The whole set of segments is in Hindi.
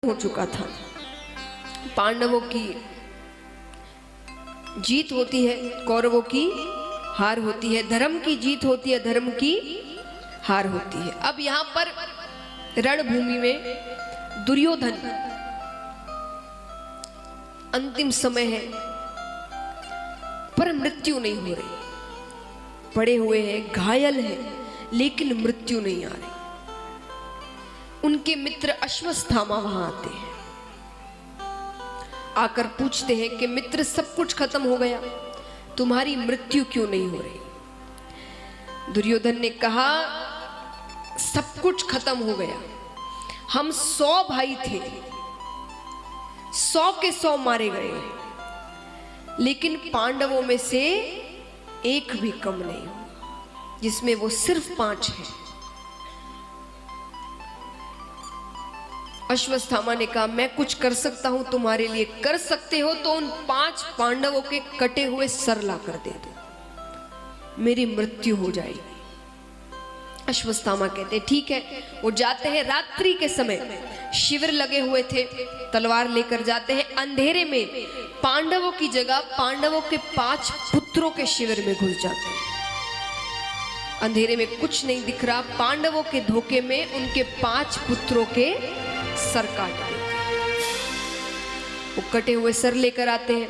हो चुका था। पांडवों की जीत होती है, कौरवों की हार होती है। धर्म की जीत होती है, धर्म की हार होती है। अब यहां पर रणभूमि में दुर्योधन, अंतिम समय है पर मृत्यु नहीं हो रही, पड़े हुए हैं, घायल है, लेकिन मृत्यु नहीं आ रही। उनके मित्र अश्वत्थामा वहां आते हैं, आकर पूछते हैं कि मित्र सब कुछ खत्म हो गया, तुम्हारी मृत्यु क्यों नहीं हो रही? दुर्योधन ने कहा सब कुछ खत्म हो गया, हम 100 भाई थे, 100 के 100 मारे गए, लेकिन पांडवों में से एक भी कम नहीं हुआ, जिसमें वो सिर्फ 5 हैं। अश्वत्थामा ने कहा मैं कुछ कर सकता हूं तुम्हारे लिए। कर सकते हो तो उन 5 पांडवों के कटे हुए सर लाकर दे दो, मेरी मृत्यु हो जाएगी। अश्वत्थामा कहते ठीक है। वो जाते हैं, रात्रि के समय शिविर लगे हुए थे, तलवार लेकर जाते हैं। अंधेरे में पांडवों की जगह पांडवों के 5 पुत्रों के शिविर में घुस जाते हैं। अंधेरे में कुछ नहीं दिख रहा, पांडवों के धोखे में उनके 5 पुत्रों के सर काट देते। वो कटे हुए सर लेकर आते हैं।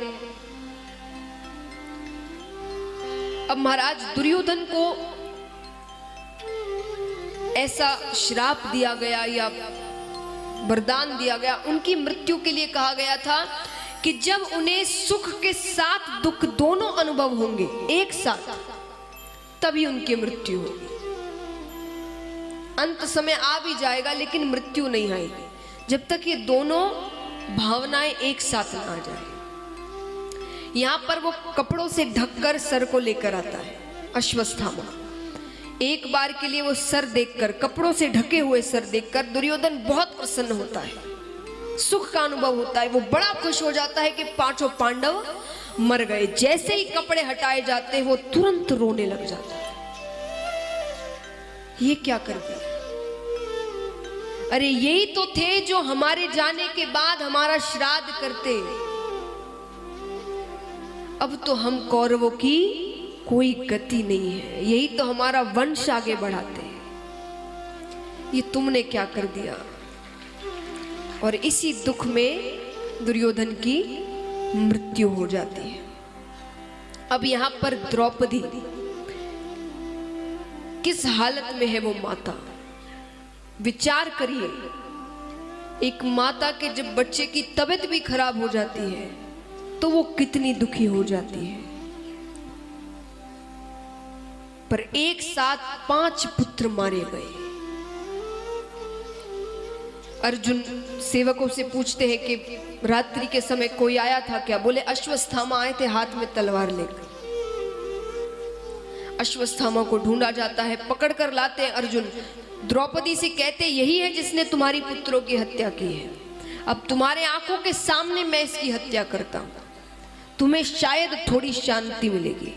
अब महाराज दुर्योधन को ऐसा श्राप दिया गया या वरदान दिया गया, उनकी मृत्यु के लिए कहा गया था कि जब उन्हें सुख के साथ दुख दोनों अनुभव होंगे एक साथ, तभी उनकी मृत्यु होगी। अंत समय आ भी जाएगा लेकिन मृत्यु नहीं आएगी जब तक ये दोनों भावनाएं एक साथ ना आ जाए। यहां पर वो कपड़ों से ढककर सर को लेकर आता है अश्वत्थामा। एक बार के लिए वो सर देखकर, कपड़ों से ढके हुए सर देखकर दुर्योधन बहुत प्रसन्न होता है, सुख का अनुभव होता है। वो बड़ा खुश हो जाता है कि 5 पांडव मर गए। जैसे ही कपड़े हटाए जाते हैं वो तुरंत रोने लग जाता है। ये क्या कर दिया? अरे यही तो थे जो हमारे जाने के बाद हमारा श्राद्ध करते, अब तो हम कौरवों की कोई गति नहीं है, यही तो हमारा वंश आगे बढ़ाते हैं, ये तुमने क्या कर दिया? और इसी दुख में दुर्योधन की मृत्यु हो जाती है। अब यहां पर द्रौपदी किस हालत में है वो माता, विचार करिए। एक माता के जब बच्चे की तबीयत भी खराब हो जाती है तो वो कितनी दुखी हो जाती है। पर एक साथ 5 पुत्र मारे गए। अर्जुन सेवकों से पूछते हैं कि रात्रि के समय कोई आया था क्या? बोले अश्वत्थामा आए थे हाथ में तलवार लेकर। अश्वत्थामा को ढूंढा जाता है, पकड़कर लाते हैं अर्जुन। द्रौपदी से कहते यही है जिसने तुम्हारी पुत्रों की हत्या की है, अब तुम्हारे आंखों के सामने मैं इसकी हत्या करता हूं, तुम्हें शायद थोड़ी शांति मिलेगी।